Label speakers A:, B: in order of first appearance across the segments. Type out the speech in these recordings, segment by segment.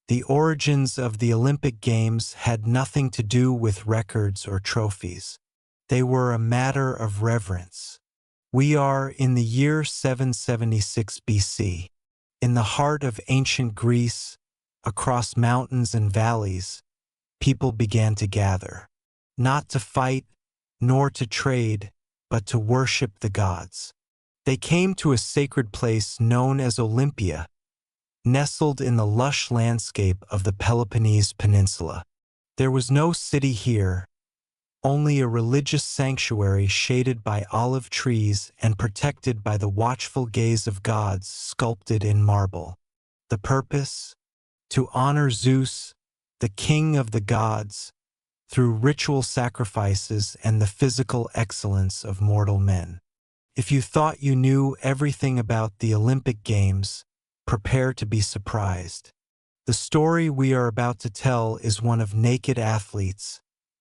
A: The origins of the Olympic Games had nothing to do with records or trophies. They were a matter of reverence. We are in the year 776 BC. In the heart of ancient Greece, across mountains and valleys, people began to gather, not to fight, nor to trade, but to worship the gods. They came to a sacred place known as Olympia, nestled in the lush landscape of the Peloponnese Peninsula. There was no city here, only a religious sanctuary shaded by olive trees and protected by the watchful gaze of gods sculpted in marble. The purpose? To honor Zeus, the king of the gods, through ritual sacrifices and the physical excellence of mortal men. If you thought you knew everything about the Olympic Games, prepare to be surprised. The story we are about to tell is one of naked athletes,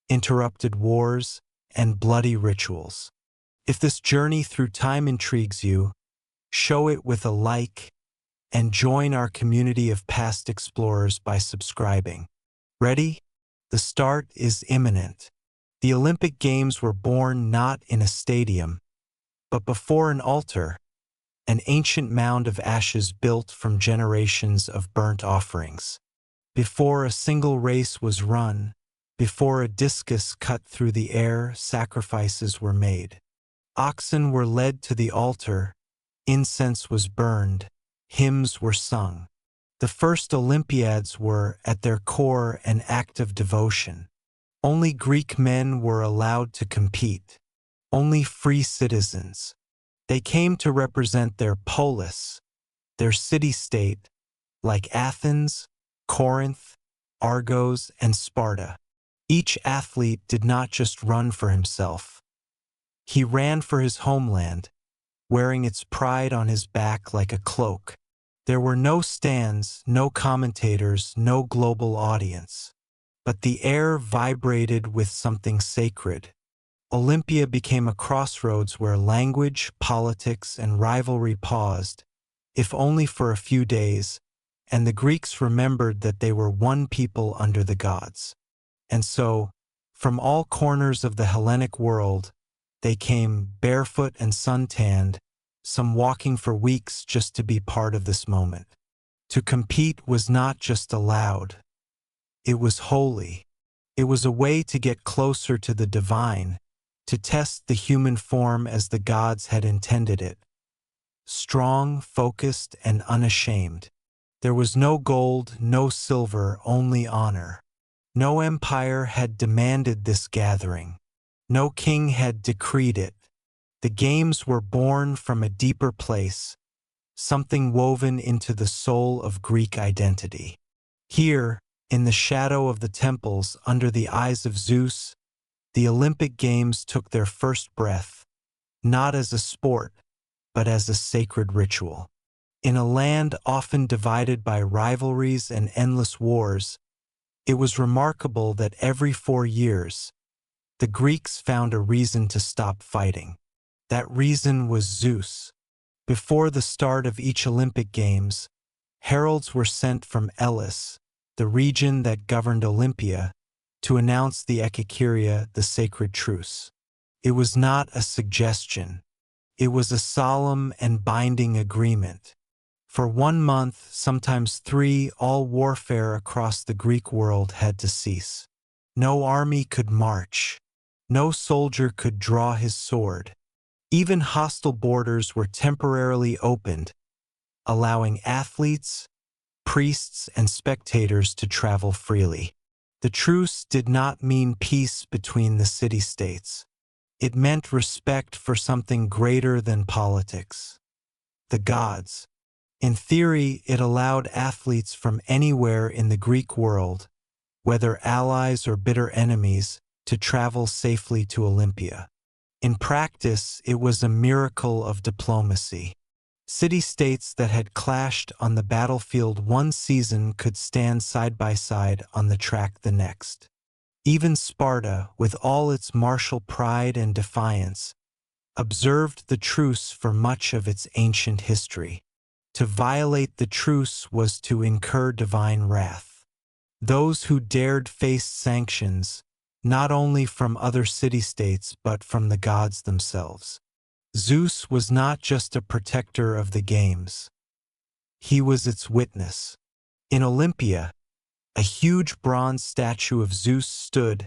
A: interrupted wars, and bloody rituals. If this journey through time intrigues you, show it with a like and join our community of past explorers by subscribing. Ready? The start is imminent. The Olympic Games were born not in a stadium, but before an altar, an ancient mound of ashes built from generations of burnt offerings. Before a single race was run, before a discus cut through the air, sacrifices were made. Oxen were led to the altar, incense was burned, hymns were sung. The first Olympiads were, at their core, an act of devotion. Only Greek men were allowed to compete, only free citizens. They came to represent their polis, their city-state, like Athens, Corinth, Argos, and Sparta. Each athlete did not just run for himself. He ran for his homeland, wearing its pride on his back like a cloak. There were no stands, no commentators, no global audience. But the air vibrated with something sacred. Olympia became a crossroads where language, politics, and rivalry paused, if only for a few days, and the Greeks remembered that they were one people under the gods. And so, from all corners of the Hellenic world, they came barefoot and suntanned, some walking for weeks just to be part of this moment. To compete was not just allowed, it was holy. It was a way to get closer to the divine, to test the human form as the gods had intended it. Strong, focused, and unashamed. There was no gold, no silver, only honor. No empire had demanded this gathering. No king had decreed it. The games were born from a deeper place, something woven into the soul of Greek identity. Here, in the shadow of the temples, under the eyes of Zeus, the Olympic Games took their first breath, not as a sport, but as a sacred ritual. In a land often divided by rivalries and endless wars, it was remarkable that every 4 years, the Greeks found a reason to stop fighting. That reason was Zeus. Before the start of each Olympic Games, heralds were sent from Elis, the region that governed Olympia, to announce the Ekakeria, the sacred truce. It was not a suggestion. It was a solemn and binding agreement. For 1 month, sometimes 3, all warfare across the Greek world had to cease. No army could march. No soldier could draw his sword. Even hostile borders were temporarily opened, allowing athletes, priests, and spectators to travel freely. The truce did not mean peace between the city-states. It meant respect for something greater than politics. The gods. In theory, it allowed athletes from anywhere in the Greek world, whether allies or bitter enemies, to travel safely to Olympia. In practice, it was a miracle of diplomacy. City-states that had clashed on the battlefield one season could stand side by side on the track the next. Even Sparta, with all its martial pride and defiance, observed the truce for much of its ancient history. To violate the truce was to incur divine wrath. those who dared face sanctions, not only from other city-states but from the gods themselves. Zeus was not just a protector of the games. He was its witness. In Olympia, a huge bronze statue of Zeus stood,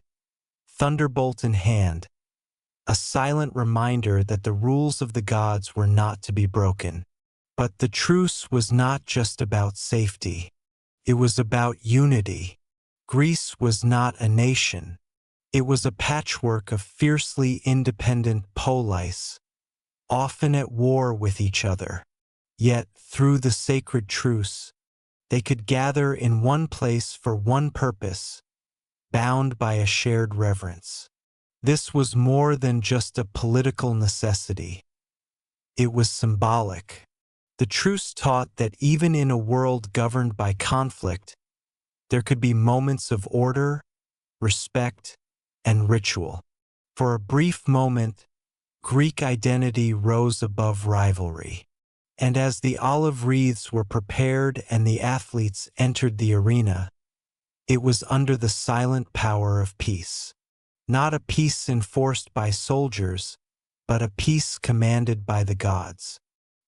A: thunderbolt in hand, a silent reminder that the rules of the gods were not to be broken. But the truce was not just about safety. It was about unity. Greece was not a nation. It was a patchwork of fiercely independent polis, often at war with each other. Yet, through the sacred truce, they could gather in one place for one purpose, bound by a shared reverence. This was more than just a political necessity. It was symbolic. The truce taught that even in a world governed by conflict, there could be moments of order, respect, and ritual. For a brief moment, Greek identity rose above rivalry. And as the olive wreaths were prepared and the athletes entered the arena, it was under the silent power of peace. Not a peace enforced by soldiers, but a peace commanded by the gods.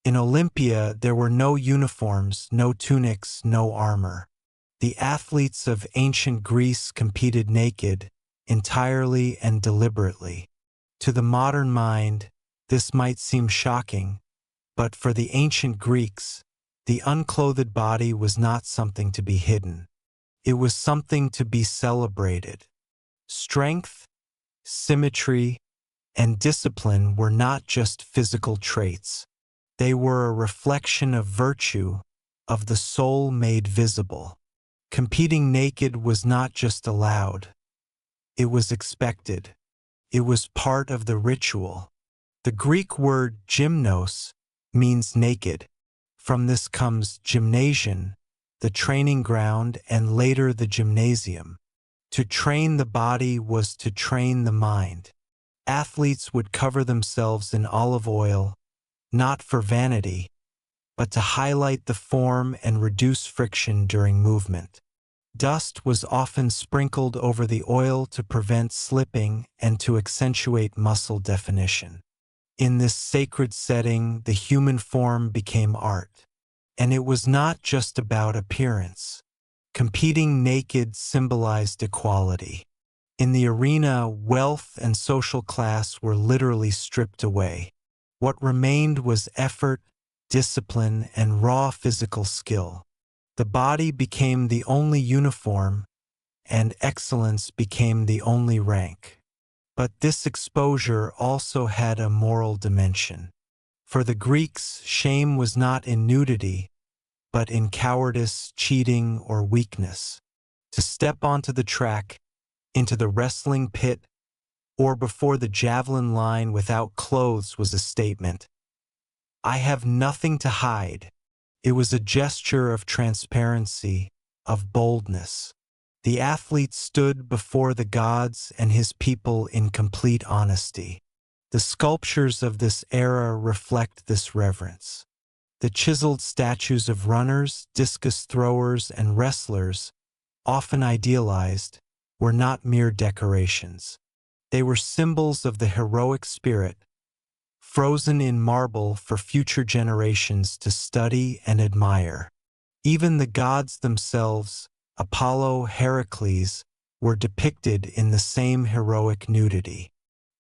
A: In Olympia, there were no uniforms, no tunics, no armor. The athletes of ancient Greece competed naked, entirely and deliberately. To the modern mind, this might seem shocking, but for the ancient Greeks, the unclothed body was not something to be hidden. It was something to be celebrated. Strength, symmetry, and discipline were not just physical traits. They were a reflection of virtue, of the soul made visible. Competing naked was not just allowed. It was expected. It was part of the ritual. The Greek word gymnos means naked. From this comes gymnasium, the training ground, and later the gymnasium. To train the body was to train the mind. Athletes would cover themselves in olive oil, not for vanity, but to highlight the form and reduce friction during movement. Dust was often sprinkled over the oil to prevent slipping and to accentuate muscle definition. In this sacred setting, the human form became art. And it was not just about appearance. Competing naked symbolized equality. In the arena, wealth and social class were literally stripped away. What remained was effort, discipline, and raw physical skill. The body became the only uniform, and excellence became the only rank. But this exposure also had a moral dimension. For the Greeks, shame was not in nudity, but in cowardice, cheating, or weakness. To step onto the track, into the wrestling pit, or before the javelin line without clothes was a statement. I have nothing to hide. It was a gesture of transparency, of boldness. The athlete stood before the gods and his people in complete honesty. The sculptures of this era reflect this reverence. The chiseled statues of runners, discus throwers, and wrestlers, often idealized, were not mere decorations. They were symbols of the heroic spirit, frozen in marble for future generations to study and admire. Even the gods themselves, Apollo, Heracles, were depicted in the same heroic nudity.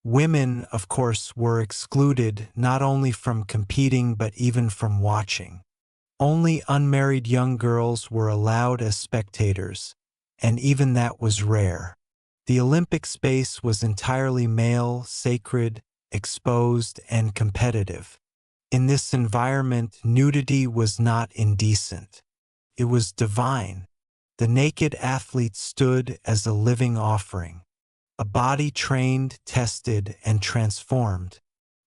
A: Women, of course, were excluded not only from competing but even from watching. Only unmarried young girls were allowed as spectators, and even that was rare. The Olympic space was entirely male, sacred, exposed, and competitive. In this environment, nudity was not indecent. It was divine. The naked athlete stood as a living offering, a body trained, tested, and transformed,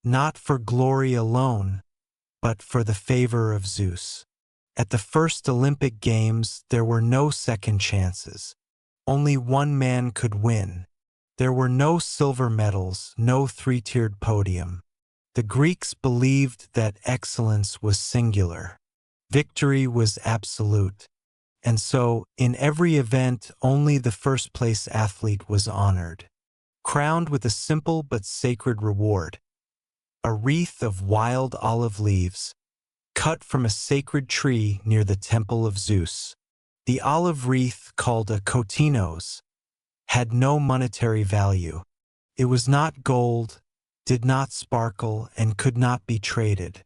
A: not for glory alone, but for the favor of Zeus. At the first Olympic Games, there were no second chances. Only one man could win. There were no silver medals, no three-tiered podium. The Greeks believed that excellence was singular. Victory was absolute. And so, in every event, only the first-place athlete was honored, crowned with a simple but sacred reward, a wreath of wild olive leaves, cut from a sacred tree near the temple of Zeus. The olive wreath, called a kotinos, had no monetary value. It was not gold, did not sparkle, and could not be traded.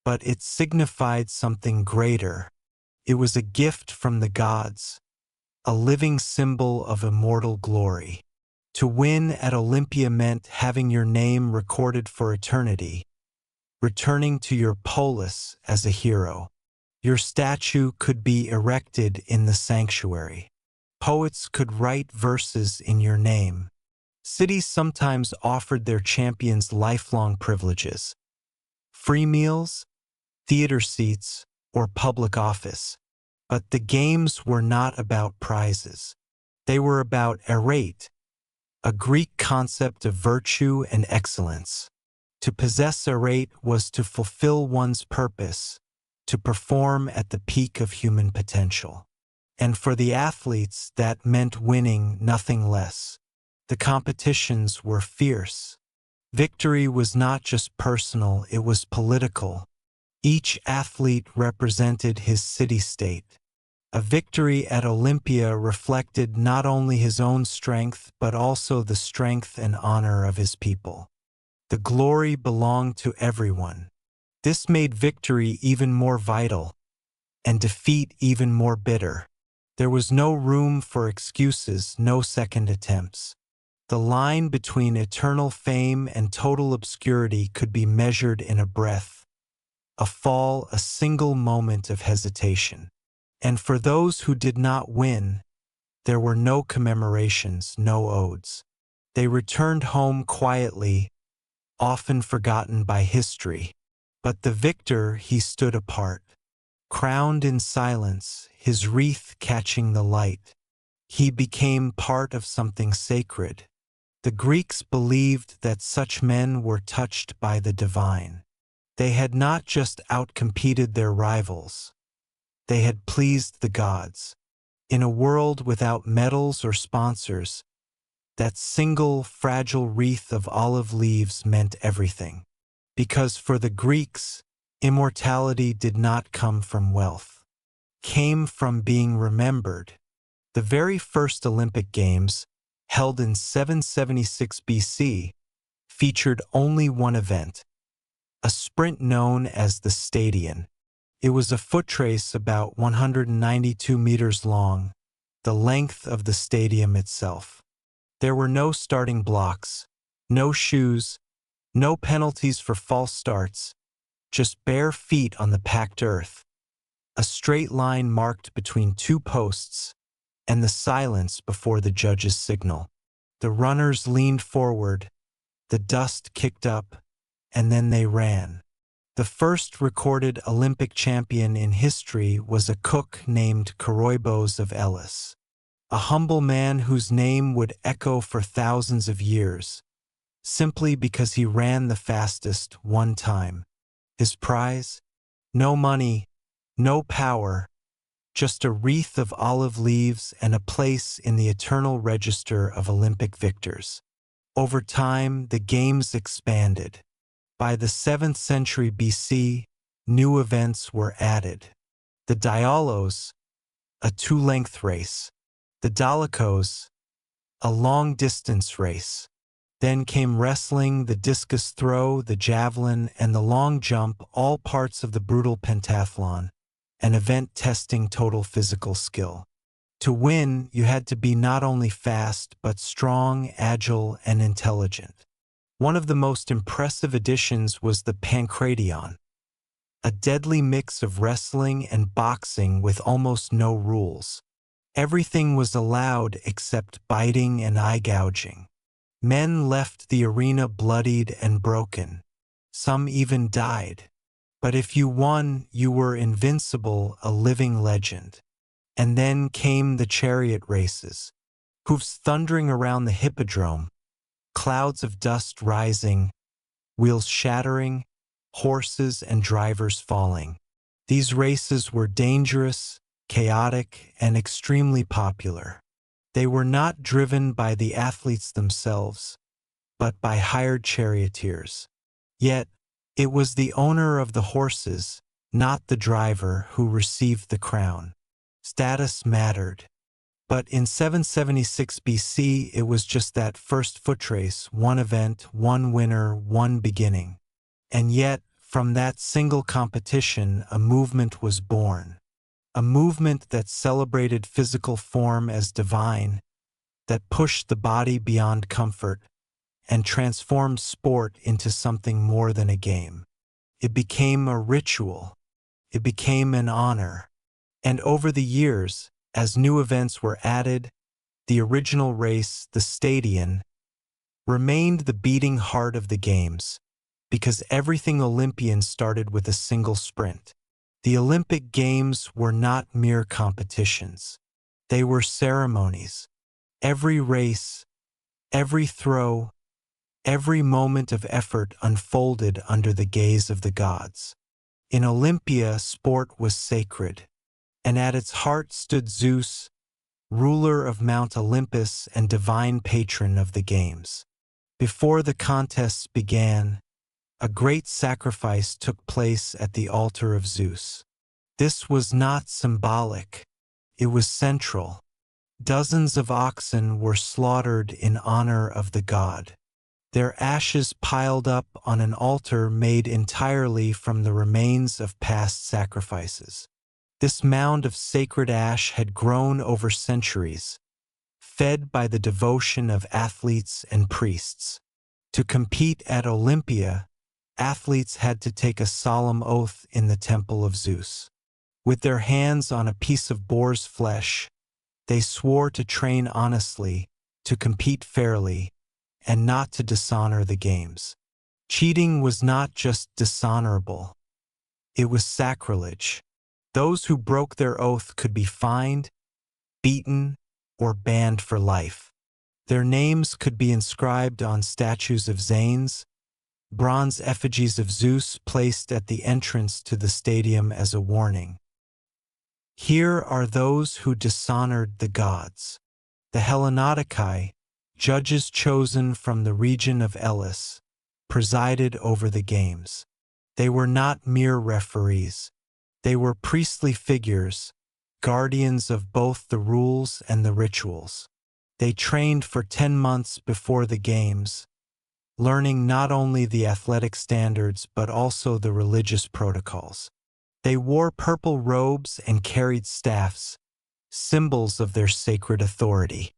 A: But it signified something greater. It was a gift from the gods, a living symbol of immortal glory. To win at Olympia meant having your name recorded for eternity, returning to your polis as a hero. Your statue could be erected in the sanctuary. Poets could write verses in your name. Cities sometimes offered their champions lifelong privileges: free meals, theater seats, or public office. But the games were not about prizes. They were about arete, a Greek concept of virtue and excellence. To possess arete was to fulfill one's purpose, to perform at the peak of human potential. And for the athletes, that meant winning, nothing less. The competitions were fierce. Victory was not just personal, it was political. Each athlete represented his city-state. A victory at Olympia reflected not only his own strength, but also the strength and honor of his people. The glory belonged to everyone. This made victory even more vital, and defeat even more bitter. There was no room for excuses, no second attempts. The line between eternal fame and total obscurity could be measured in a breath, a fall, a single moment of hesitation. And for those who did not win, there were no commemorations, no odes. They returned home quietly, often forgotten by history. But the victor, he stood apart, crowned in silence, his wreath catching the light. He became part of something sacred. The Greeks believed that such men were touched by the divine. They had not just outcompeted their rivals. They had pleased the gods. In a world without medals or sponsors, that single fragile wreath of olive leaves meant everything. Because for the Greeks, immortality did not come from wealth. It came from being remembered. The very first Olympic Games, held in 776 BC, featured only one event, a sprint known as the Stadion. It was a foot race about 192 meters long, the length of the stadium itself. There were no starting blocks, no shoes, no penalties for false starts, just bare feet on the packed earth, a straight line marked between two posts, and the silence before the judge's signal. The runners leaned forward, the dust kicked up, and then they ran. The first recorded Olympic champion in history was a cook named Coroibos of Elis, a humble man whose name would echo for thousands of years, simply because he ran the fastest one time. His prize? No money, no power, just a wreath of olive leaves and a place in the eternal register of Olympic victors. Over time, the games expanded. By the 7th century BC, new events were added. The dialos, a two-length race. The dolichos, a long-distance race. Then came wrestling, the discus throw, the javelin, and the long jump, all parts of the brutal pentathlon, an event testing total physical skill. To win, you had to be not only fast, but strong, agile, and intelligent. One of the most impressive additions was the pancration, a deadly mix of wrestling and boxing with almost no rules. Everything was allowed except biting and eye gouging. Men left the arena bloodied and broken. Some even died. But if you won, you were invincible, a living legend. And then came the chariot races, hoofs thundering around the hippodrome, clouds of dust rising, wheels shattering, horses and drivers falling. These races were dangerous, chaotic, and extremely popular. They were not driven by the athletes themselves, but by hired charioteers. Yet, it was the owner of the horses, not the driver, who received the crown. Status mattered. But in 776 BC, it was just that first footrace, one event, one winner, one beginning. And yet, from that single competition, a movement was born. A movement that celebrated physical form as divine, that pushed the body beyond comfort, and transformed sport into something more than a game. It became a ritual. It became an honor. And over the years, as new events were added, the original race, the stadion, remained the beating heart of the games, because everything Olympian started with a single sprint. The Olympic Games were not mere competitions. They were ceremonies. Every race, every throw, every moment of effort unfolded under the gaze of the gods. In Olympia, sport was sacred, and at its heart stood Zeus, ruler of Mount Olympus and divine patron of the games. Before the contests began, a great sacrifice took place at the altar of Zeus. This was not symbolic, it was central. Dozens of oxen were slaughtered in honor of the god. Their ashes piled up on an altar made entirely from the remains of past sacrifices. This mound of sacred ash had grown over centuries, fed by the devotion of athletes and priests. To compete at Olympia, athletes had to take a solemn oath in the temple of Zeus. With their hands on a piece of boar's flesh, they swore to train honestly, to compete fairly, and not to dishonor the games. Cheating was not just dishonorable, it was sacrilege. Those who broke their oath could be fined, beaten, or banned for life. Their names could be inscribed on statues of Zanes, bronze effigies of Zeus placed at the entrance to the stadium as a warning. Here are those who dishonored the gods. The Hellenodikai, judges chosen from the region of Elis, presided over the games. They were not mere referees. They were priestly figures, guardians of both the rules and the rituals. They trained for 10 months before the games, learning not only the athletic standards but also the religious protocols. They wore purple robes and carried staffs, symbols of their sacred authority.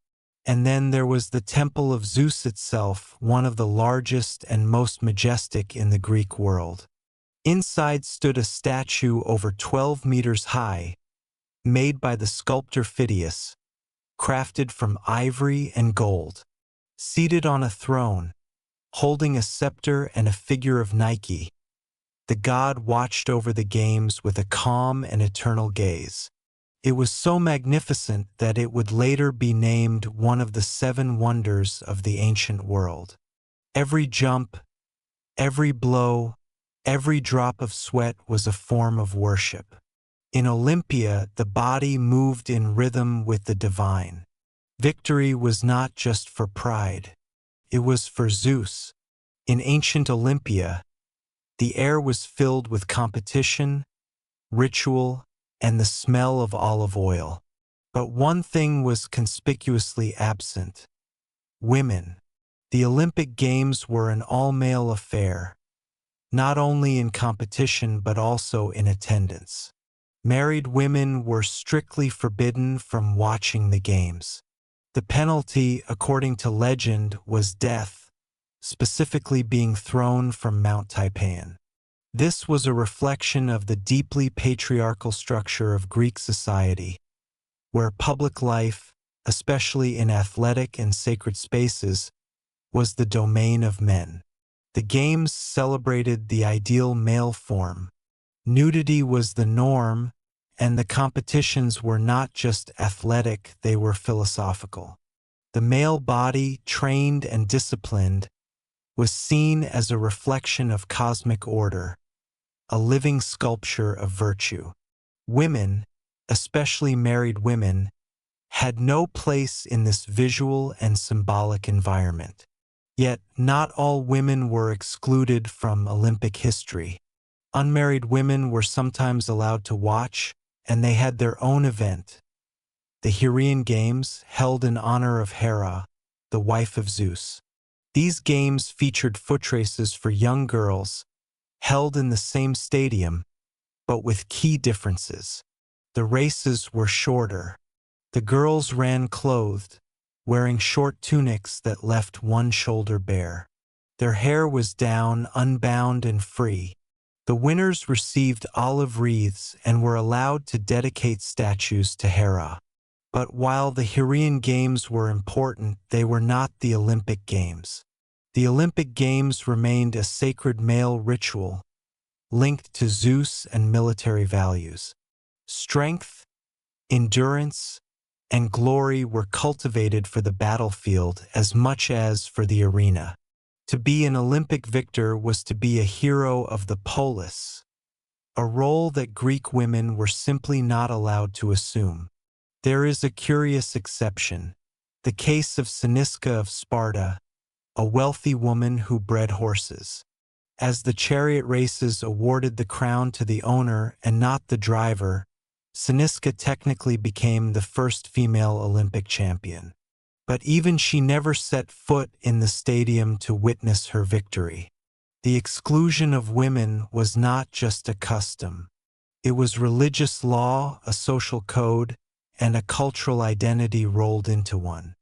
A: And then there was the Temple of Zeus itself, one of the largest and most majestic in the Greek world. Inside stood a statue over 12 meters high, made by the sculptor Phidias, crafted from ivory and gold. Seated on a throne, holding a scepter and a figure of Nike, the god watched over the games with a calm and eternal gaze. It was so magnificent that it would later be named one of the 7 wonders of the ancient world. Every jump, every blow, every drop of sweat was a form of worship. In Olympia, the body moved in rhythm with the divine. Victory was not just for pride. It was for Zeus. In ancient Olympia, the air was filled with competition, ritual, and the smell of olive oil. But one thing was conspicuously absent: women. The Olympic Games were an all-male affair, not only in competition but also in attendance. Married women were strictly forbidden from watching the games. The penalty, according to legend, was death, specifically being thrown from Mount Typaeon. This was a reflection of the deeply patriarchal structure of Greek society, where public life, especially in athletic and sacred spaces, was the domain of men. The games celebrated the ideal male form. Nudity was the norm, and the competitions were not just athletic, they were philosophical. The male body, trained and disciplined, was seen as a reflection of cosmic order, a living sculpture of virtue. Women, especially married women, had no place in this visual and symbolic environment. Yet, not all women were excluded from Olympic history. Unmarried women were sometimes allowed to watch, and they had their own event, the Heraean Games, held in honor of Hera, the wife of Zeus. These games featured foot races for young girls, held in the same stadium, but with key differences. The races were shorter. The girls ran clothed, wearing short tunics that left one shoulder bare. Their hair was down, unbound and free. The winners received olive wreaths and were allowed to dedicate statues to Hera. But while the Heraean Games were important, they were not the Olympic Games. The Olympic Games remained a sacred male ritual, linked to Zeus and military values. Strength, endurance, and glory were cultivated for the battlefield as much as for the arena. To be an Olympic victor was to be a hero of the polis, a role that Greek women were simply not allowed to assume. There is a curious exception, the case of Cyniska of Sparta, a wealthy woman who bred horses. As the chariot races awarded the crown to the owner and not the driver, Cyniska technically became the first female Olympic champion. But even she never set foot in the stadium to witness her victory. The exclusion of women was not just a custom. It was religious law, a social code, and a cultural identity rolled into one.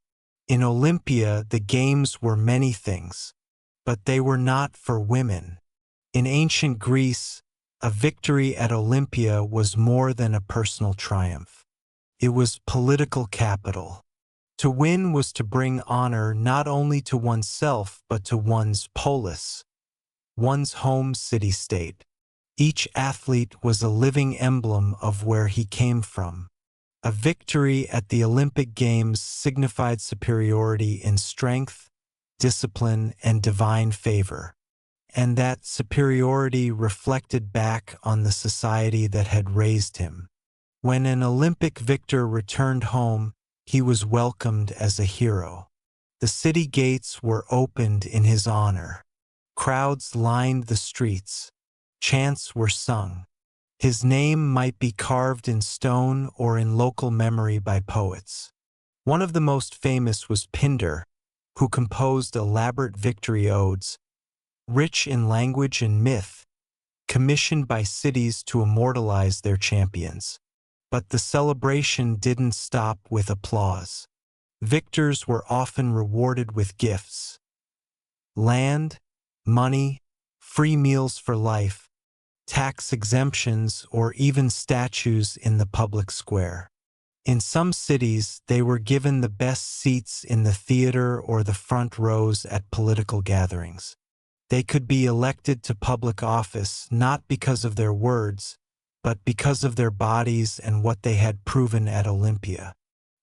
A: In Olympia, the games were many things, but they were not for women. In ancient Greece, a victory at Olympia was more than a personal triumph. It was political capital. To win was to bring honor not only to oneself but to one's polis, one's home city-state. Each athlete was a living emblem of where he came from. A victory at the Olympic Games signified superiority in strength, discipline, and divine favor. And that superiority reflected back on the society that had raised him. When an Olympic victor returned home, he was welcomed as a hero. The city gates were opened in his honor. Crowds lined the streets. Chants were sung. His name might be carved in stone or in local memory by poets. One of the most famous was Pindar, who composed elaborate victory odes, rich in language and myth, commissioned by cities to immortalize their champions. But the celebration didn't stop with applause. Victors were often rewarded with gifts: land, money, free meals for life, tax exemptions, or even statues in the public square. In some cities, they were given the best seats in the theater or the front rows at political gatherings. They could be elected to public office not because of their words, but because of their bodies and what they had proven at Olympia.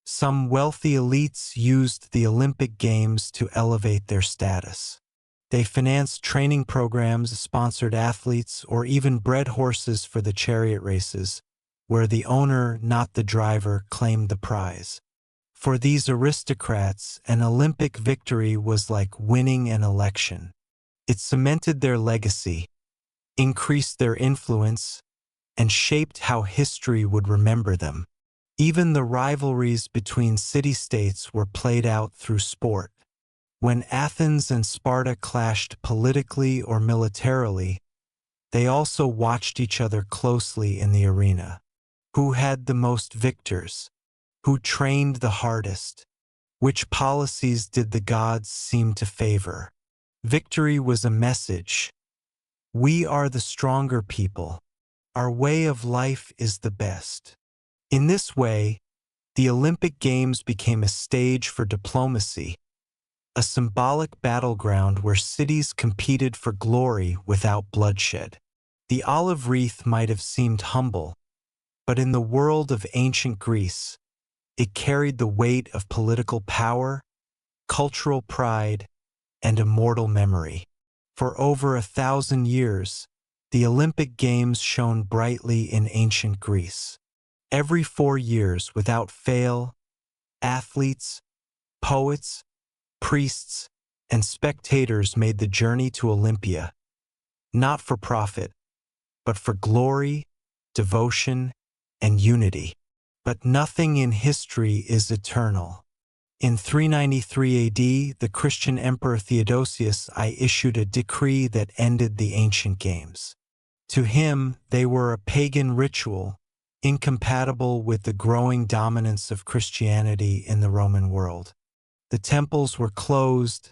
A: Some wealthy elites used the Olympic Games to elevate their status. They financed training programs, sponsored athletes, or even bred horses for the chariot races, where the owner, not the driver, claimed the prize. For these aristocrats, an Olympic victory was like winning an election. It cemented their legacy, increased their influence, and shaped how history would remember them. Even the rivalries between city-states were played out through sport. When Athens and Sparta clashed politically or militarily, they also watched each other closely in the arena. Who had the most victors? Who trained the hardest? Which policies did the gods seem to favor? Victory was a message. We are the stronger people. Our way of life is the best. In this way, the Olympic Games became a stage for diplomacy, a symbolic battleground where cities competed for glory without bloodshed. The olive wreath might have seemed humble, but in the world of ancient Greece, it carried the weight of political power, cultural pride, and immortal memory. For over 1,000 years, the Olympic Games shone brightly in ancient Greece. Every 4 years, without fail, athletes, poets, priests, and spectators made the journey to Olympia, not for profit, but for glory, devotion, and unity. But nothing in history is eternal. In 393 AD, the Christian Emperor Theodosius I issued a decree that ended the ancient games. To him, they were a pagan ritual, incompatible with the growing dominance of Christianity in the Roman world. The temples were closed,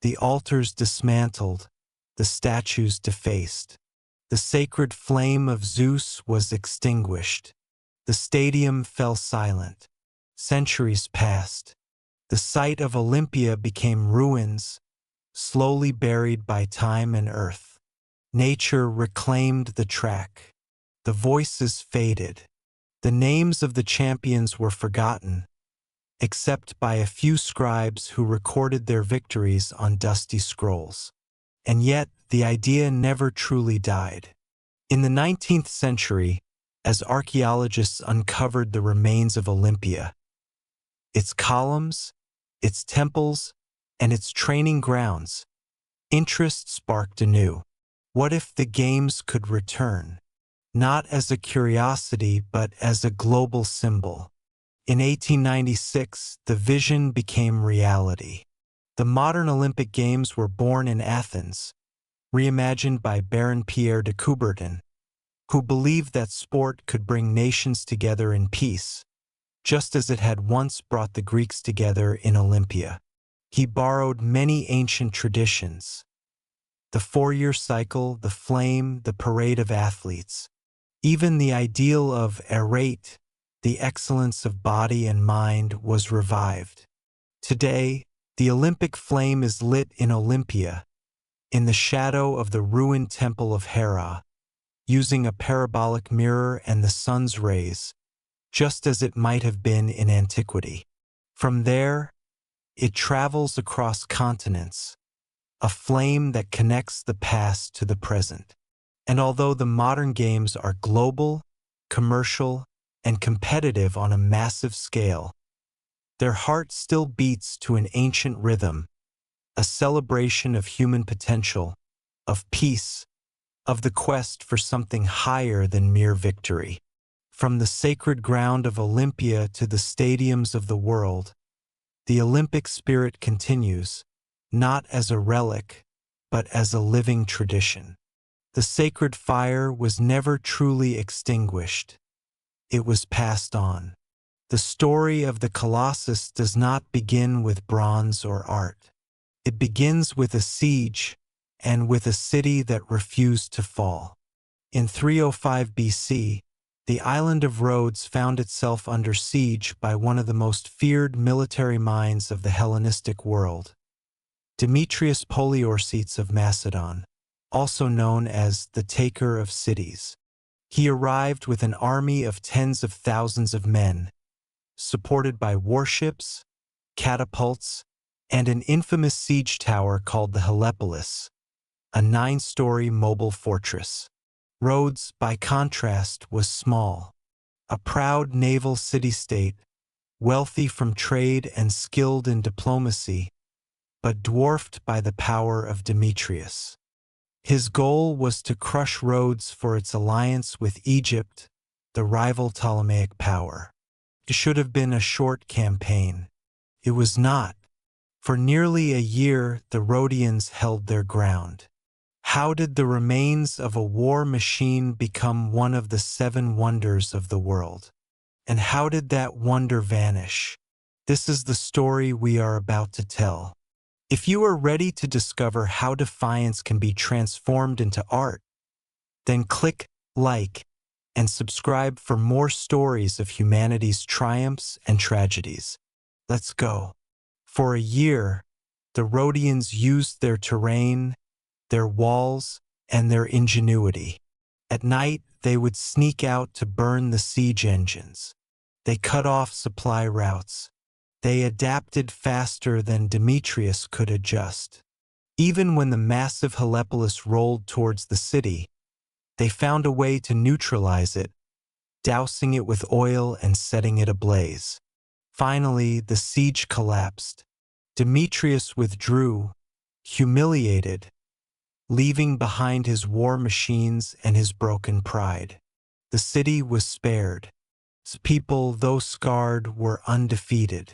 A: the altars dismantled, the statues defaced. The sacred flame of Zeus was extinguished. The stadium fell silent. Centuries passed. The site of Olympia became ruins, slowly buried by time and earth. Nature reclaimed the track. The voices faded. The names of the champions were forgotten, except by a few scribes who recorded their victories on dusty scrolls. And yet, the idea never truly died. In the 19th century, as archaeologists uncovered the remains of Olympia, its columns, its temples, and its training grounds, interest sparked anew. What if the games could return? Not as a curiosity, but as a global symbol. In 1896, the vision became reality. The modern Olympic Games were born in Athens, reimagined by Baron Pierre de Coubertin, who believed that sport could bring nations together in peace, just as it had once brought the Greeks together in Olympia. He borrowed many ancient traditions: the 4-year cycle, the flame, the parade of athletes. Even the ideal of arete, the excellence of body and mind, was revived. Today, the Olympic flame is lit in Olympia, in the shadow of the ruined temple of Hera, using a parabolic mirror and the sun's rays, just as it might have been in antiquity. From there, it travels across continents, a flame that connects the past to the present. And although the modern games are global, commercial, and competitive on a massive scale, their heart still beats to an ancient rhythm, a celebration of human potential, of peace, of the quest for something higher than mere victory. From the sacred ground of Olympia to the stadiums of the world, the Olympic spirit continues, not as a relic, but as a living tradition. The sacred fire was never truly extinguished. It was passed on. The story of the Colossus does not begin with bronze or art. It begins with a siege and with a city that refused to fall. In 305 BC, the island of Rhodes found itself under siege by one of the most feared military minds of the Hellenistic world, Demetrius Poliorcetes of Macedon, also known as the Taker of Cities. He arrived with an army of tens of thousands of men, supported by warships, catapults, and an infamous siege tower called the Helepolis, a 9-story mobile fortress. Rhodes, by contrast, was small, a proud naval city-state, wealthy from trade and skilled in diplomacy, but dwarfed by the power of Demetrius. His goal was to crush Rhodes for its alliance with Egypt, the rival Ptolemaic power. It should have been a short campaign. It was not. For nearly a year, the Rhodians held their ground. How did the remains of a war machine become one of the 7 wonders of the world? And how did that wonder vanish? This is the story we are about to tell. If you are ready to discover how defiance can be transformed into art, then click like and subscribe for more stories of humanity's triumphs and tragedies. Let's go. For a year, the Rhodians used their terrain, their walls, and their ingenuity. At night, they would sneak out to burn the siege engines. They cut off supply routes. They adapted faster than Demetrius could adjust. Even when the massive Helepolis rolled towards the city, they found a way to neutralize it, dousing it with oil and setting it ablaze. Finally, the siege collapsed. Demetrius withdrew, humiliated, leaving behind his war machines and his broken pride. The city was spared. Its people, though scarred, were undefeated.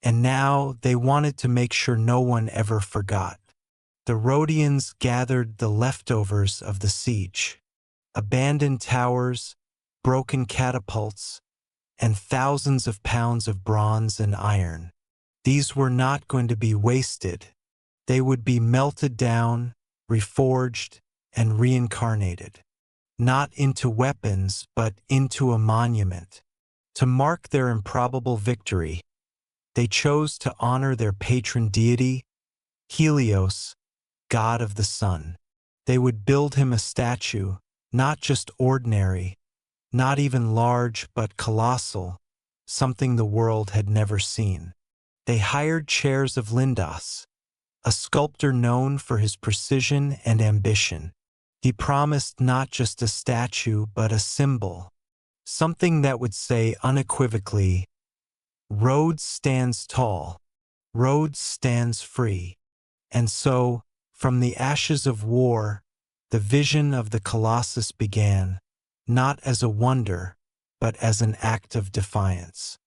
A: And now they wanted to make sure no one ever forgot. The Rhodians gathered the leftovers of the siege. Abandoned towers, broken catapults, and thousands of pounds of bronze and iron. These were not going to be wasted. They would be melted down, reforged, and reincarnated. Not into weapons, but into a monument. To mark their improbable victory, they chose to honor their patron deity, Helios, god of the sun. They would build him a statue, not just ordinary, not even large but colossal, something the world had never seen. They hired Chairs of Lindos, a sculptor known for his precision and ambition. He promised not just a statue but a symbol, something that would say unequivocally, Rhodes stands tall, Rhodes stands free. And so, from the ashes of war, the vision of the Colossus began, not as a wonder, but as an act of defiance.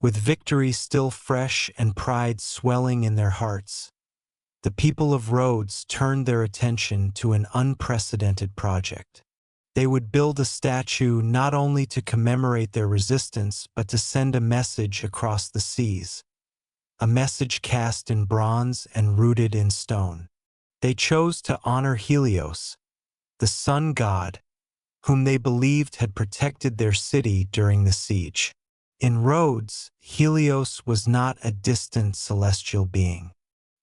A: With victory still fresh and pride swelling in their hearts, the people of Rhodes turned their attention to an unprecedented project. They would build a statue not only to commemorate their resistance, but to send a message across the seas, a message cast in bronze and rooted in stone. They chose to honor Helios, the sun god, whom they believed had protected their city during the siege. In Rhodes, Helios was not a distant celestial being.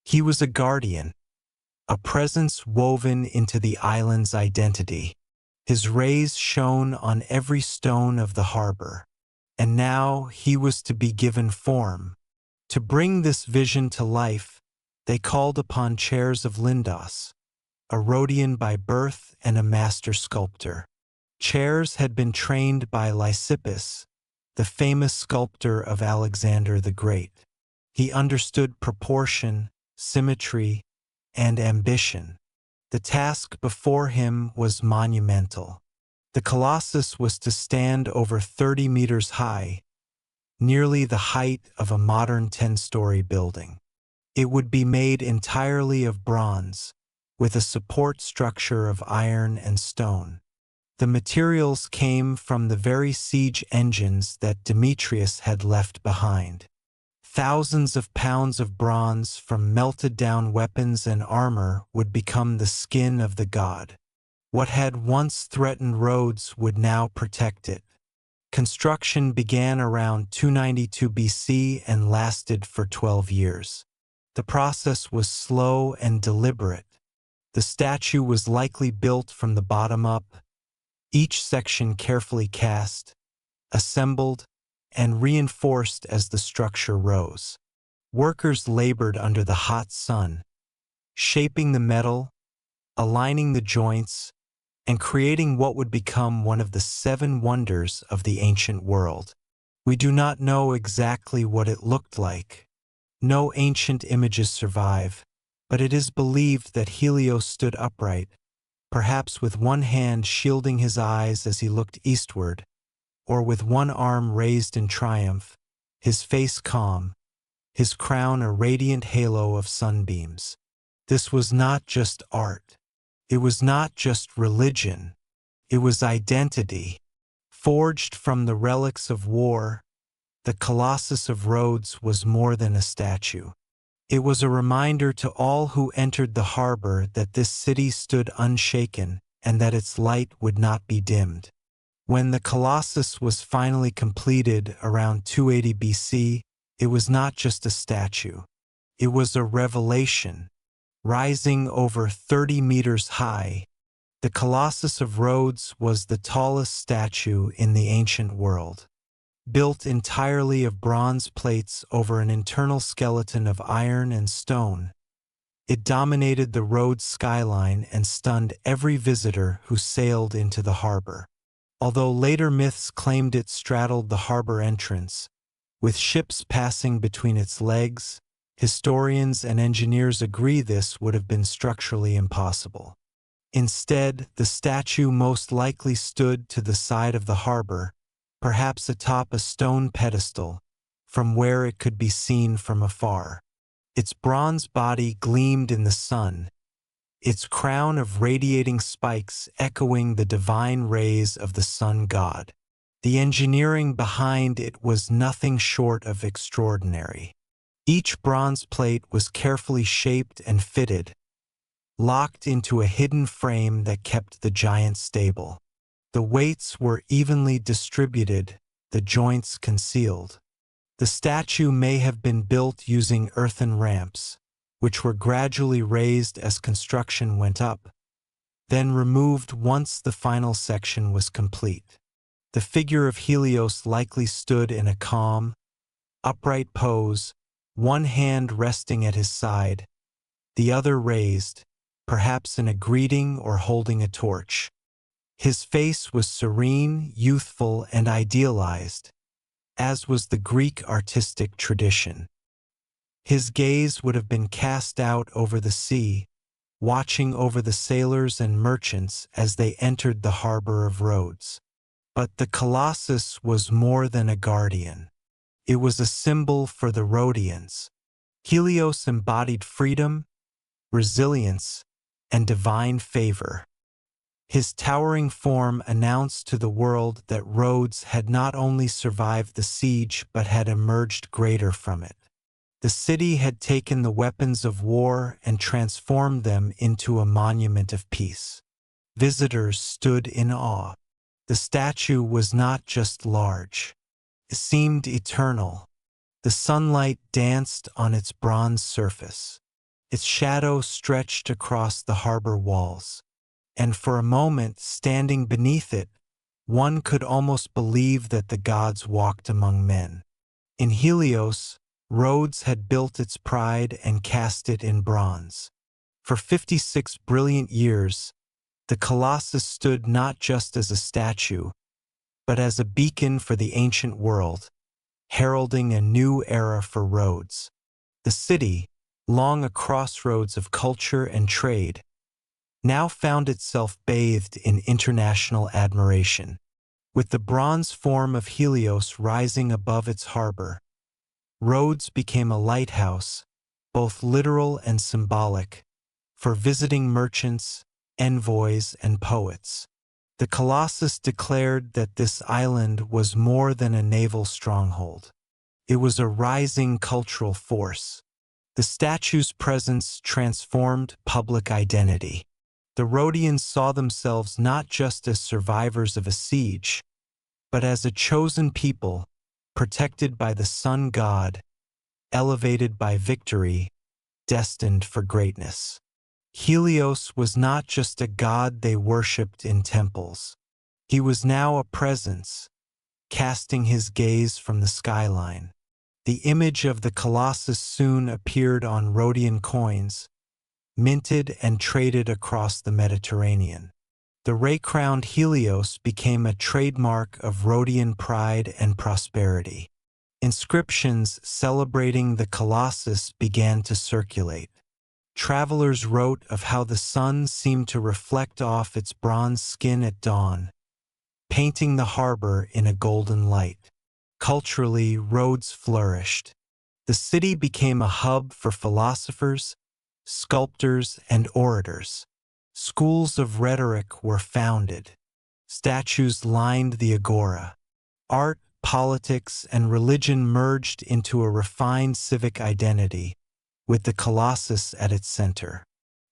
A: He was a guardian, a presence woven into the island's identity. His rays shone on every stone of the harbor, and now he was to be given form. To bring this vision to life, they called upon Chairs of Lindos, a Rhodian by birth and a master sculptor. Chairs had been trained by Lysippus, the famous sculptor of Alexander the Great. He understood proportion, symmetry, and ambition. The task before him was monumental. The Colossus was to stand over 30 meters high, nearly the height of a modern 10-story building. It would be made entirely of bronze, with a support structure of iron and stone. The materials came from the very siege engines that Demetrius had left behind. Thousands of pounds of bronze from melted-down weapons and armor would become the skin of the god. What had once threatened Rhodes would now protect it. Construction began around 292 BC and lasted for 12 years. The process was slow and deliberate. The statue was likely built from the bottom up, each section carefully cast, assembled, and reinforced as the structure rose. Workers labored under the hot sun, shaping the metal, aligning the joints, and creating what would become one of the 7 wonders of the ancient world. We do not know exactly what it looked like. No ancient images survive, but it is believed that Helios stood upright, perhaps with one hand shielding his eyes as he looked eastward, or with one arm raised in triumph, his face calm, his crown a radiant halo of sunbeams. This was not just art. It was not just religion. It was identity. Forged from the relics of war, the Colossus of Rhodes was more than a statue. It was a reminder to all who entered the harbor that this city stood unshaken and that its light would not be dimmed. When the Colossus was finally completed around 280 BC, it was not just a statue. It was a revelation. Rising over 30 meters high, the Colossus of Rhodes was the tallest statue in the ancient world. Built entirely of bronze plates over an internal skeleton of iron and stone, it dominated the Rhodes skyline and stunned every visitor who sailed into the harbor. although later myths claimed it straddled the harbor entrance, with ships passing between its legs. Historians and engineers agree this would have been structurally impossible. Instead, the statue most likely stood to the side of the harbor, perhaps atop a stone pedestal, from where it could be seen from afar. Its bronze body gleamed in the sun, its crown of radiating spikes echoing the divine rays of the sun god. The engineering behind it was nothing short of extraordinary. Each bronze plate was carefully shaped and fitted, locked into a hidden frame that kept the giant stable. The weights were evenly distributed, the joints concealed. The statue may have been built using earthen ramps, which were gradually raised as construction went up, then removed once the final section was complete. The figure of Helios likely stood in a calm, upright pose, one hand resting at his side, the other raised, perhaps in a greeting or holding a torch. His face was serene, youthful, and idealized, as was the Greek artistic tradition. His gaze would have been cast out over the sea, watching over the sailors and merchants as they entered the harbor of Rhodes. But the Colossus was more than a guardian. It was a symbol for the Rhodians. Helios embodied freedom, resilience, and divine favor. His towering form announced to the world that Rhodes had not only survived the siege but had emerged greater from it. The city had taken the weapons of war and transformed them into a monument of peace. Visitors stood in awe. The statue was not just large. It seemed eternal. The sunlight danced on its bronze surface. Its shadow stretched across the harbor walls, and for a moment, standing beneath it, one could almost believe that the gods walked among men. In Helios, Rhodes had built its pride and cast it in bronze. For 56 brilliant years, the Colossus stood not just as a statue, but as a beacon for the ancient world, heralding a new era for Rhodes. The city, long a crossroads of culture and trade, now found itself bathed in international admiration. With the bronze form of Helios rising above its harbor, Rhodes became a lighthouse, both literal and symbolic, for visiting merchants, envoys, and poets. The Colossus declared that this island was more than a naval stronghold. It was a rising cultural force. The statue's presence transformed public identity. The Rhodians saw themselves not just as survivors of a siege, but as a chosen people, protected by the sun god, elevated by victory, destined for greatness. Helios was not just a god they worshipped in temples. He was now a presence, casting his gaze from the skyline. The image of the Colossus soon appeared on Rhodian coins, minted and traded across the Mediterranean. The ray-crowned Helios became a trademark of Rhodian pride and prosperity. Inscriptions celebrating the Colossus began to circulate. Travelers wrote of how the sun seemed to reflect off its bronze skin at dawn, painting the harbor in a golden light. Culturally, Rhodes flourished. The city became a hub for philosophers, sculptors, and orators. Schools of rhetoric were founded. Statues lined the agora. Art, politics, and religion merged into a refined civic identity, with the Colossus at its center.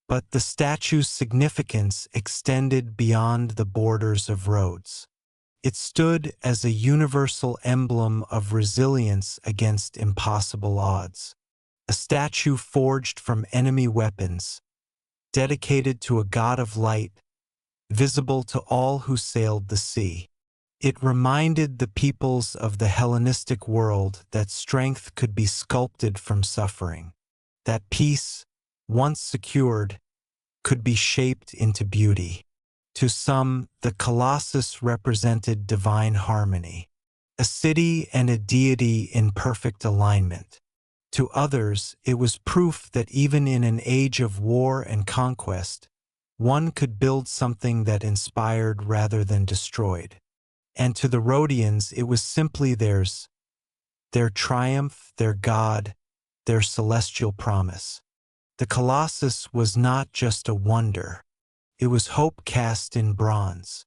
A: But the statue's significance extended beyond the borders of Rhodes. It stood as a universal emblem of resilience against impossible odds. A statue forged from enemy weapons, dedicated to a god of light, visible to all who sailed the sea. It reminded the peoples of the Hellenistic world that strength could be sculpted from suffering, that peace, once secured, could be shaped into beauty. To some, the Colossus represented divine harmony, a city and a deity in perfect alignment. To others, it was proof that even in an age of war and conquest, one could build something that inspired rather than destroyed. And to the Rhodians, it was simply theirs, their triumph, their god, their celestial promise. The Colossus was not just a wonder. It was hope cast in bronze.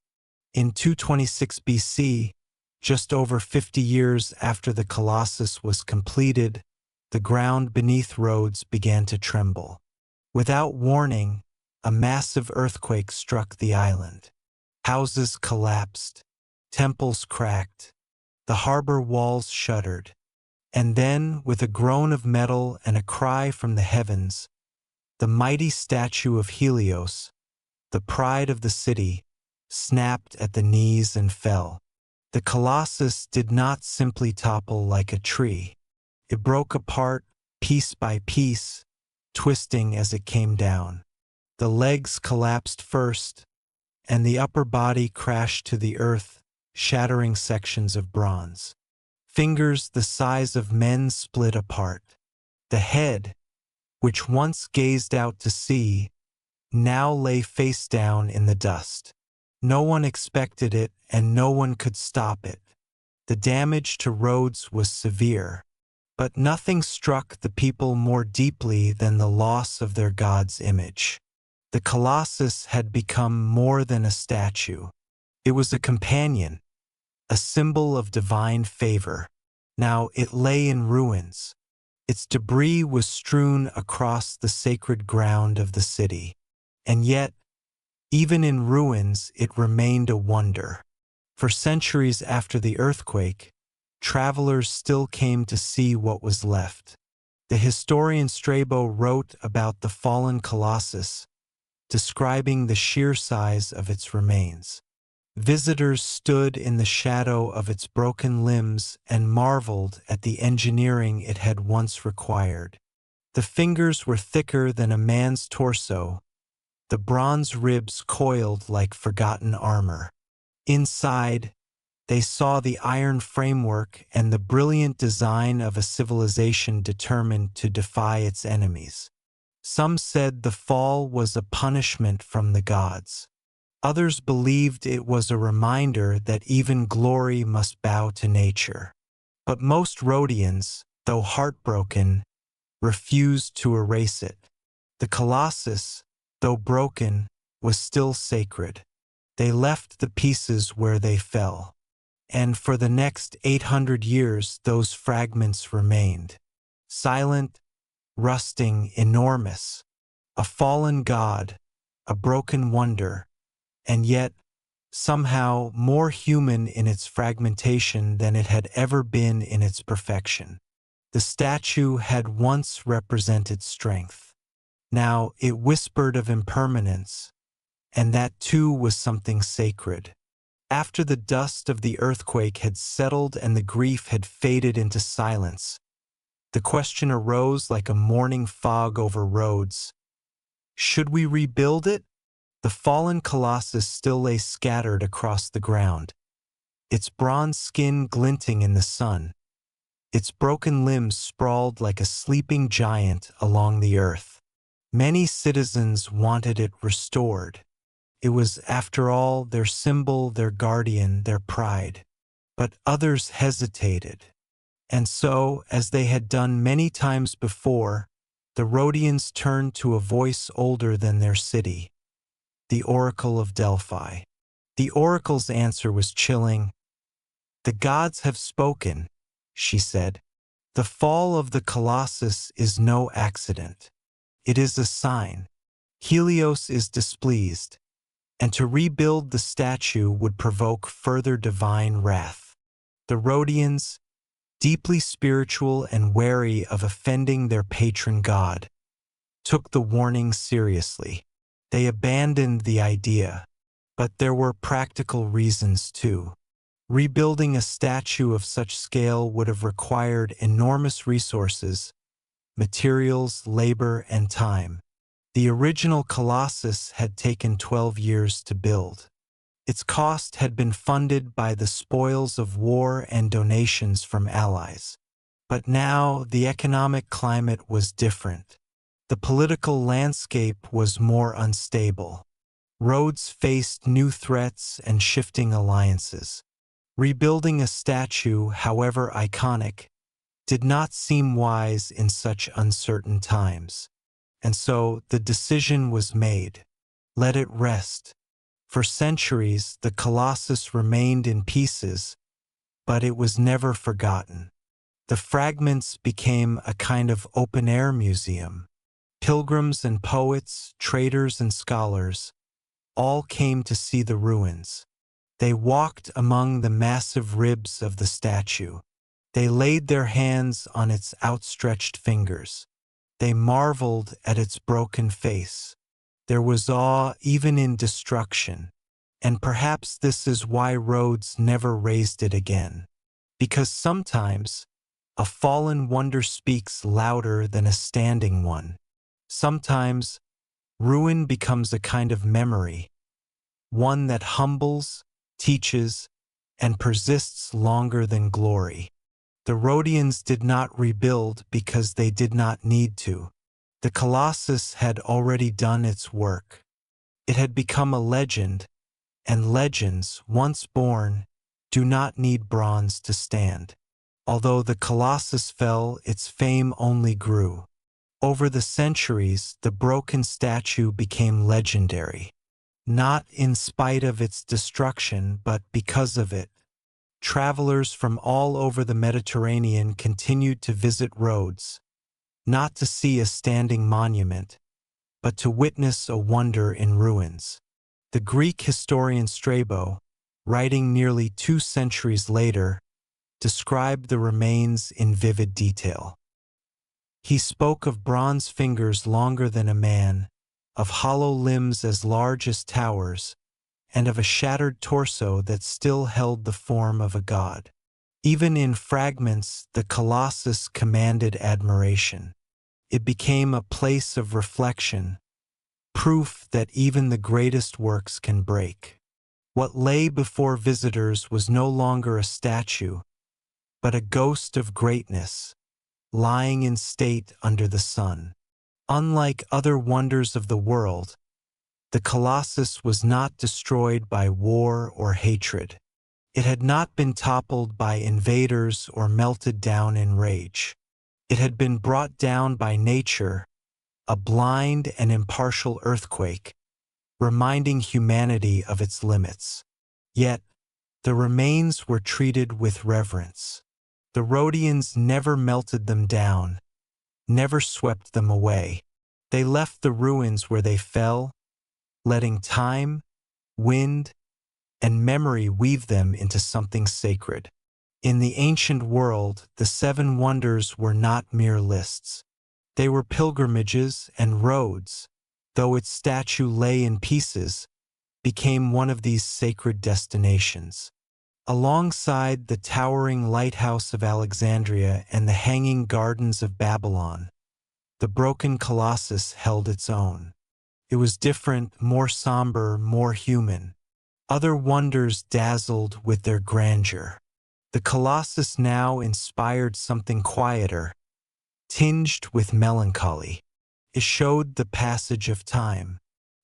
A: In 226 BC, just over 50 years after the Colossus was completed, the ground beneath Rhodes began to tremble. Without warning, a massive earthquake struck the island. Houses collapsed, temples cracked, the harbor walls shuddered, and then, with a groan of metal and a cry from the heavens, the mighty statue of Helios, the pride of the city, snapped at the knees and fell. The Colossus did not simply topple like a tree. It broke apart, piece by piece, twisting as it came down. The legs collapsed first, and the upper body crashed to the earth, shattering sections of bronze. Fingers the size of men split apart. The head, which once gazed out to sea, now lay face down in the dust. No one expected it, and no one could stop it. The damage to Rhodes was severe, but nothing struck the people more deeply than the loss of their god's image. The Colossus had become more than a statue. It was a companion, a symbol of divine favor. Now it lay in ruins. Its debris was strewn across the sacred ground of the city. And yet, even in ruins, it remained a wonder. For centuries after the earthquake, travelers still came to see what was left. The historian Strabo wrote about the fallen Colossus, describing the sheer size of its remains. Visitors stood in the shadow of its broken limbs and marveled at the engineering it had once required. The fingers were thicker than a man's torso, the bronze ribs coiled like forgotten armor. Inside, they saw the iron framework and the brilliant design of a civilization determined to defy its enemies. Some said the fall was a punishment from the gods. Others believed it was a reminder that even glory must bow to nature. But most Rhodians, though heartbroken, refused to erase it. The Colossus, though broken, was still sacred. They left the pieces where they fell. And for the next 800 years, those fragments remained. Silent, rusting, enormous. A fallen god, a broken wonder, and yet, somehow more human in its fragmentation than it had ever been in its perfection. The statue had once represented strength. Now it whispered of impermanence, and that too was something sacred. After the dust of the earthquake had settled and the grief had faded into silence, the question arose like a morning fog over Rhodes. Should we rebuild it? The fallen Colossus still lay scattered across the ground, its bronze skin glinting in the sun, its broken limbs sprawled like a sleeping giant along the earth. Many citizens wanted it restored. It was, after all, their symbol, their guardian, their pride. But others hesitated. And so, as they had done many times before, the Rhodians turned to a voice older than their city, the Oracle of Delphi. The oracle's answer was chilling. "The gods have spoken," she said. "The fall of the Colossus is no accident. It is a sign. Helios is displeased, and to rebuild the statue would provoke further divine wrath." The Rhodians, deeply spiritual and wary of offending their patron god, took the warning seriously. They abandoned the idea, but there were practical reasons too. Rebuilding a statue of such scale would have required enormous resources, materials, labor, and time. The original Colossus had taken 12 years to build. Its cost had been funded by the spoils of war and donations from allies. But now the economic climate was different. The political landscape was more unstable. Rhodes faced new threats and shifting alliances. Rebuilding a statue, however iconic, did not seem wise in such uncertain times. And so the decision was made. Let it rest. For centuries, the Colossus remained in pieces, but it was never forgotten. The fragments became a kind of open-air museum. Pilgrims and poets, traders and scholars, all came to see the ruins. They walked among the massive ribs of the statue. They laid their hands on its outstretched fingers. They marveled at its broken face. There was awe even in destruction. And perhaps this is why Rhodes never raised it again. Because sometimes a fallen wonder speaks louder than a standing one. Sometimes ruin becomes a kind of memory, one that humbles, teaches, and persists longer than glory. The Rhodians did not rebuild because they did not need to. The Colossus had already done its work. It had become a legend, and legends, once born, do not need bronze to stand. Although the Colossus fell, its fame only grew. Over the centuries, the broken statue became legendary. Not in spite of its destruction, but because of it. Travelers from all over the Mediterranean continued to visit Rhodes, not to see a standing monument, but to witness a wonder in ruins. The Greek historian Strabo, writing nearly 2 centuries later, described the remains in vivid detail. He spoke of bronze fingers longer than a man, of hollow limbs as large as towers, and of a shattered torso that still held the form of a god. Even in fragments, the Colossus commanded admiration. It became a place of reflection, proof that even the greatest works can break. What lay before visitors was no longer a statue, but a ghost of greatness, lying in state under the sun. Unlike other wonders of the world, the Colossus was not destroyed by war or hatred. It had not been toppled by invaders or melted down in rage. It had been brought down by nature, a blind and impartial earthquake, reminding humanity of its limits. Yet, the remains were treated with reverence. The Rhodians never melted them down, never swept them away. They left the ruins where they fell, letting time, wind, and memory weave them into something sacred. In the ancient world, the 7 wonders were not mere lists. They were pilgrimages, and Rhodes, though its statue lay in pieces, became one of these sacred destinations. Alongside the towering lighthouse of Alexandria and the hanging gardens of Babylon, the broken Colossus held its own. It was different, more somber, more human. Other wonders dazzled with their grandeur. The Colossus now inspired something quieter, tinged with melancholy. It showed the passage of time.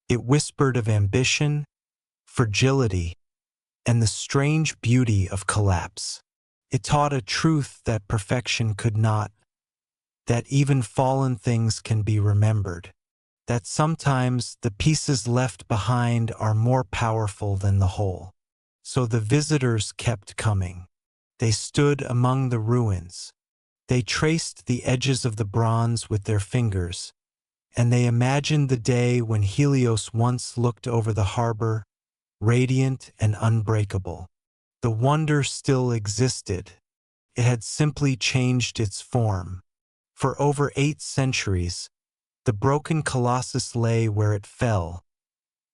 A: It whispered of ambition, fragility, and the strange beauty of collapse. It taught a truth that perfection could not, that even fallen things can be remembered, that sometimes the pieces left behind are more powerful than the whole. So the visitors kept coming. They stood among the ruins. They traced the edges of the bronze with their fingers, and they imagined the day when Helios once looked over the harbor, radiant and unbreakable. The wonder still existed. It had simply changed its form. For over 8 centuries, the broken Colossus lay where it fell,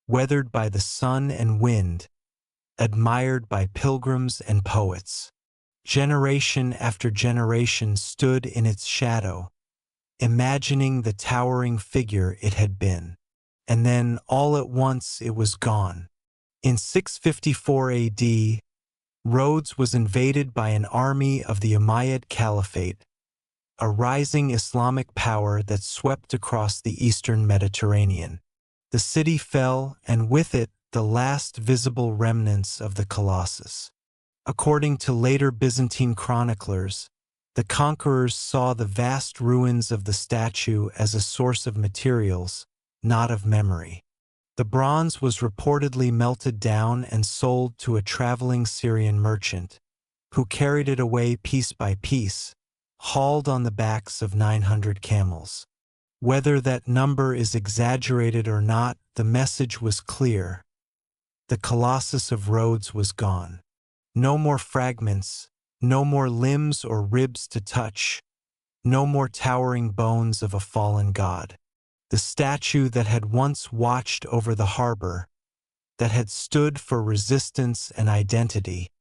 A: weathered by the sun and wind, admired by pilgrims and poets. Generation after generation stood in its shadow, imagining the towering figure it had been. And then, all at once, it was gone. In 654 AD, Rhodes was invaded by an army of the Umayyad Caliphate, a rising Islamic power that swept across the eastern Mediterranean. The city fell, and with it, the last visible remnants of the Colossus. According to later Byzantine chroniclers, the conquerors saw the vast ruins of the statue as a source of materials, not of memory. The bronze was reportedly melted down and sold to a traveling Syrian merchant, who carried it away piece by piece, hauled on the backs of 900 camels. Whether that number is exaggerated or not, the message was clear. The Colossus of Rhodes was gone. No more fragments, no more limbs or ribs to touch, no more towering bones of a fallen god. The statue that had once watched over the harbor, that had stood for resistance and identity,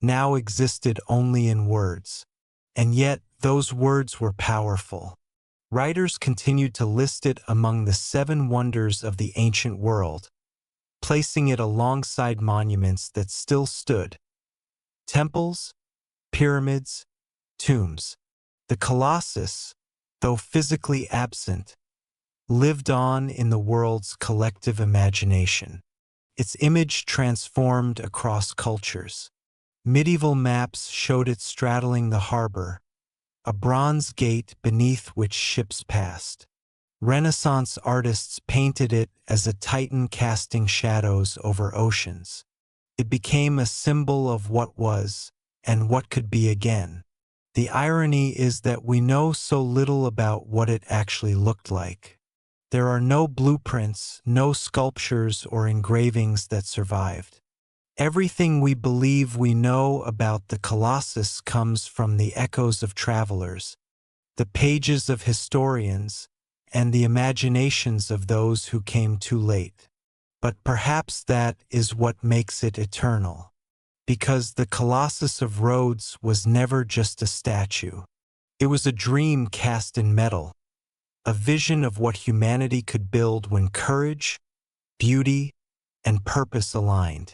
A: now existed only in words. And yet, those words were powerful. Writers continued to list it among the 7 wonders of the ancient world, placing it alongside monuments that still stood. Temples, pyramids, tombs. The Colossus, though physically absent, lived on in the world's collective imagination. Its image transformed across cultures. Medieval maps showed it straddling the harbor, a bronze gate beneath which ships passed. Renaissance artists painted it as a titan casting shadows over oceans. It became a symbol of what was and what could be again. The irony is that we know so little about what it actually looked like. There are no blueprints, no sculptures or engravings that survived. Everything we believe we know about the Colossus comes from the echoes of travelers, the pages of historians, and the imaginations of those who came too late. But perhaps that is what makes it eternal. Because the Colossus of Rhodes was never just a statue. It was a dream cast in metal, a vision of what humanity could build when courage, beauty, and purpose aligned.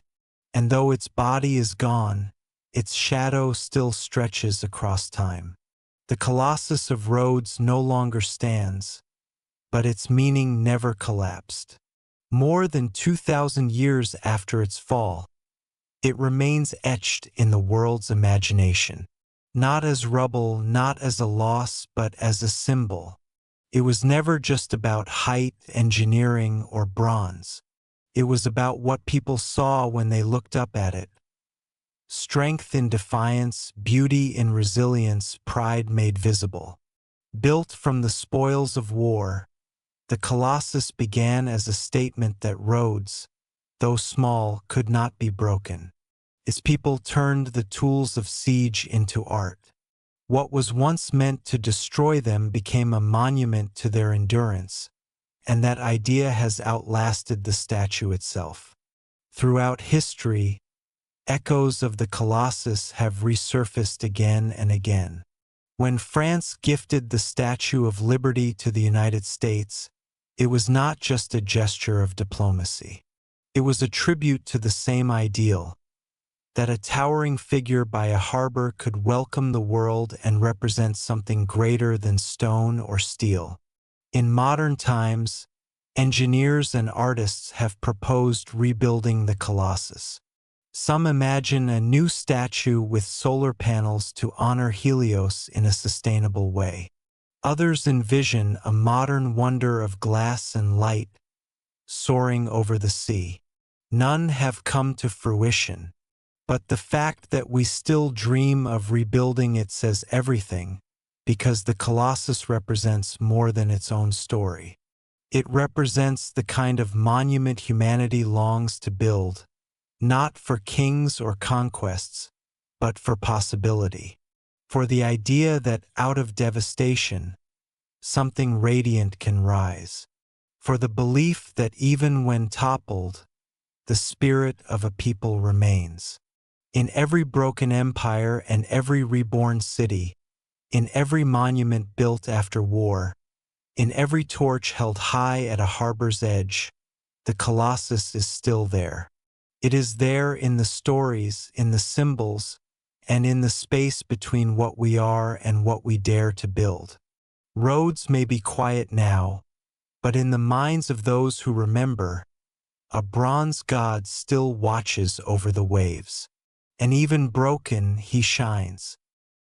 A: And though its body is gone, its shadow still stretches across time. The Colossus of Rhodes no longer stands, but its meaning never collapsed. More than 2,000 years after its fall, it remains etched in the world's imagination, not as rubble, not as a loss, but as a symbol. It was never just about height, engineering, or bronze. It was about what people saw when they looked up at it. Strength in defiance, beauty in resilience, pride made visible. Built from the spoils of war, the Colossus began as a statement that Rhodes, though small, could not be broken. Its people turned the tools of siege into art. What was once meant to destroy them became a monument to their endurance, and that idea has outlasted the statue itself. Throughout history, echoes of the Colossus have resurfaced again and again. When France gifted the Statue of Liberty to the United States, it was not just a gesture of diplomacy. It was a tribute to the same ideal, that a towering figure by a harbor could welcome the world and represent something greater than stone or steel. In modern times, engineers and artists have proposed rebuilding the Colossus. Some imagine a new statue with solar panels to honor Helios in a sustainable way. Others envision a modern wonder of glass and light soaring over the sea. None have come to fruition, but the fact that we still dream of rebuilding it says everything, because the Colossus represents more than its own story. It represents the kind of monument humanity longs to build, not for kings or conquests, but for possibility. For the idea that out of devastation, something radiant can rise. For the belief that even when toppled, the spirit of a people remains. In every broken empire and every reborn city, in every monument built after war, in every torch held high at a harbor's edge, the Colossus is still there. It is there in the stories, in the symbols, and in the space between what we are and what we dare to build. Rhodes may be quiet now, but in the minds of those who remember, a bronze god still watches over the waves. And even broken, he shines.